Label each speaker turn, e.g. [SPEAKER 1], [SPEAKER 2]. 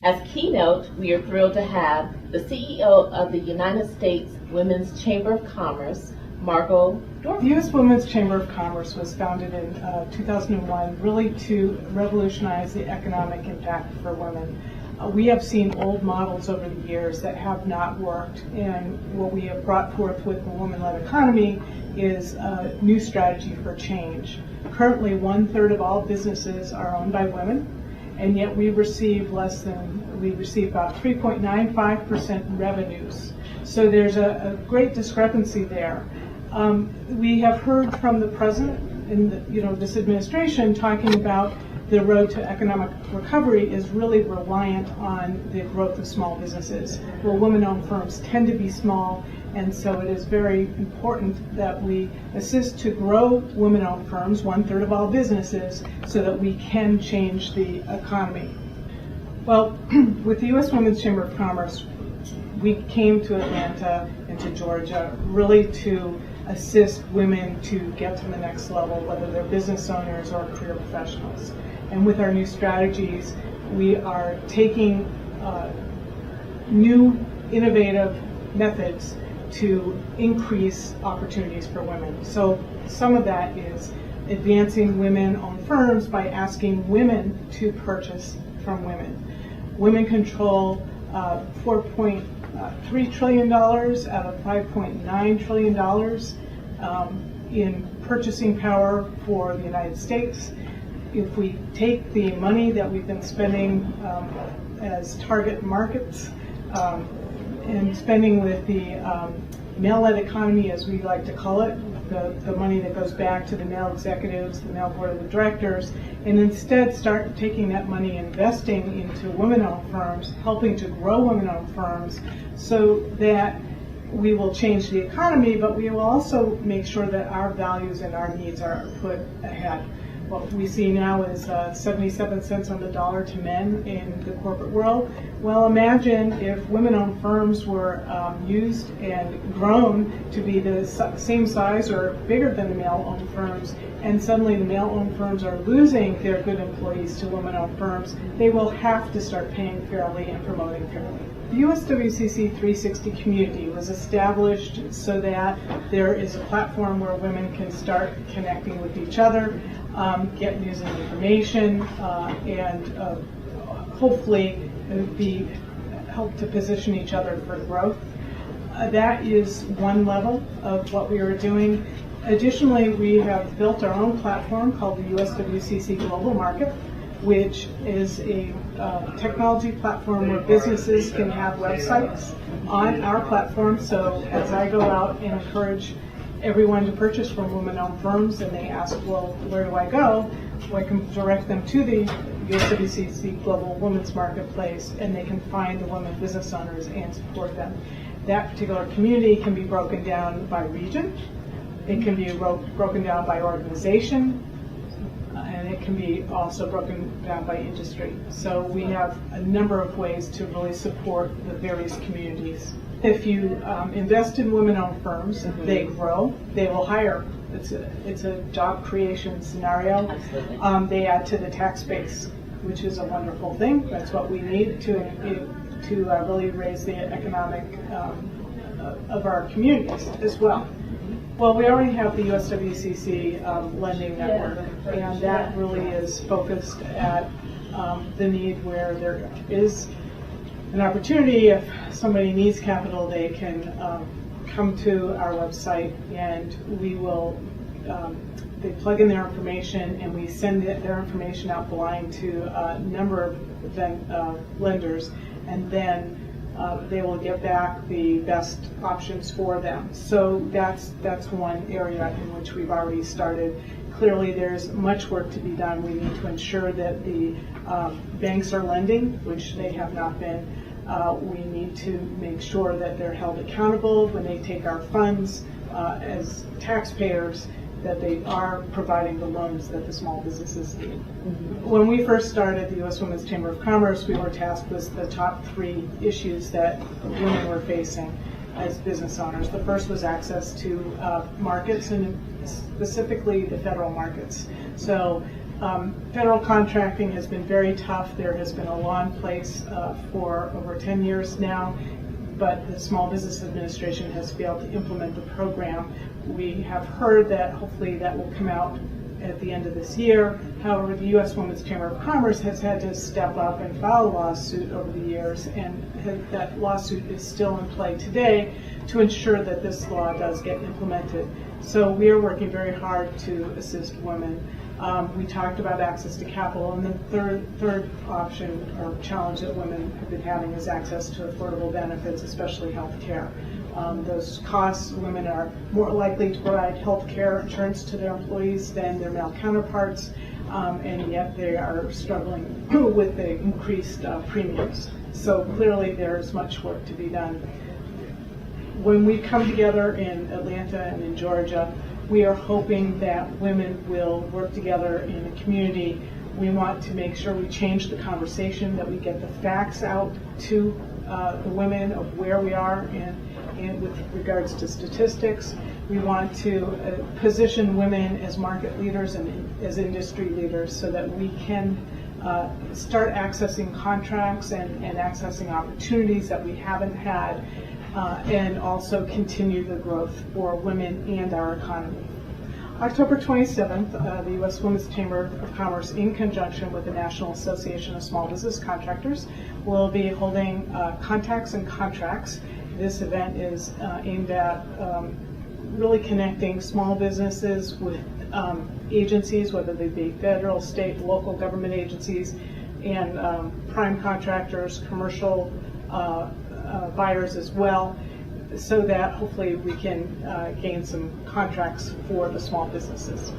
[SPEAKER 1] As keynote, we are thrilled to have the CEO of the United States Women's Chamber of Commerce, Margot Dorfman.
[SPEAKER 2] The U.S. Women's Chamber of Commerce was founded in 2001 really to revolutionize the economic impact for women. We have seen old models over the years that have not worked, and what we have brought forth with the woman-led economy is a new strategy for change. Currently, 1/3 of all businesses are owned by women, and yet we receive about 3.95% revenues. So there's a great discrepancy there. We have heard from the president in this administration talking about the road to economic recovery is really reliant on the growth of small businesses. Well, women-owned firms tend to be small, and so it is very important that we assist to grow women-owned firms, 1/3 of all businesses, so that we can change the economy. Well, with the U.S. Women's Chamber of Commerce, we came to Atlanta and to Georgia really to assist women to get to the next level, whether they're business owners or career professionals. And with our new strategies, we are taking new innovative methods to increase opportunities for women. So some of that is advancing women-owned firms by asking women to purchase from women. Women control $4.3 trillion out of $5.9 trillion in purchasing power for the United States. If we take the money that we've been spending as target markets and spending with the male-led economy, as we like to call it, the money that goes back to the male executives, the male board of directors, and instead start taking that money, investing into women-owned firms, helping to grow women-owned firms so that we will change the economy, but we will also make sure that our values and our needs are put ahead. What we see now is 77 cents on the dollar to men in the corporate world. Well, imagine if women-owned firms were used and grown to be the same size or bigger than the male-owned firms, and suddenly the male-owned firms are losing their good employees to women-owned firms. They will have to start paying fairly and promoting fairly. The USWCC 360 community was established so that there is a platform where women can start connecting with each other, get news and information, and hopefully help to position each other for growth. That is one level of what we are doing. Additionally, we have built our own platform called the USWCC Global Market, which is a technology platform where businesses can have websites on our platform. So as I go out and encourage everyone to purchase from women-owned firms and they ask, well, where do I go? Well, I can direct them to the USWCC Global Women's Marketplace, and they can find the women business owners and support them. That particular community can be broken down by region. It can be broken down by organization, and it can be also broken down by industry. So we have a number of ways to really support the various communities. If you invest in women-owned firms, they grow, they will hire. It's a job creation scenario. They add to the tax base, which is a wonderful thing. That's what we need to really raise the economic of our communities as well. Well, we already have the USWCC lending network, and that really is focused at the need where there is an opportunity. If somebody needs capital, they can come to our website, and we will. They plug in their information, and we send their information out blind to a number of lenders, and then they will get back the best options for them. So that's one area in which we've already started. Clearly, there's much work to be done. We need to ensure that the banks are lending, which they have not been. We need to make sure that they're held accountable when they take our funds as taxpayers, that they are providing the loans that the small businesses need. When we first started the U.S. Women's Chamber of Commerce, we were tasked with the top 3 issues that women were facing as business owners. The first was access to markets, and specifically the federal markets. So Federal contracting has been very tough. There has been a law in place for over 10 years now, but the Small Business Administration has failed to implement the program. We have heard that hopefully that will come out at the end of this year. However, the U.S. Women's Chamber of Commerce has had to step up and file a lawsuit over the years, and that lawsuit is still in play today to ensure that this law does get implemented. So we are working very hard to assist women. We talked about access to capital, and the third option or challenge that women have been having is access to affordable benefits, especially health care. Those costs, women are more likely to provide health care insurance to their employees than their male counterparts, and yet they are struggling with the increased premiums. So clearly there is much work to be done. When we come together in Atlanta and in Georgia, we are hoping that women will work together in a community. We want to make sure we change the conversation, that we get the facts out to the women of where we are and with regards to statistics. We want to position women as market leaders and as industry leaders so that we can start accessing contracts and accessing opportunities that we haven't had, and also continue the growth for women and our economy. October 27th, the U.S. Women's Chamber of Commerce, in conjunction with the National Association of Small Business Contractors, will be holding Contacts and Contracts. This event is aimed at really connecting small businesses with agencies, whether they be federal, state, local government agencies, and prime contractors, commercial buyers as well, so that hopefully we can gain some contracts for the small businesses.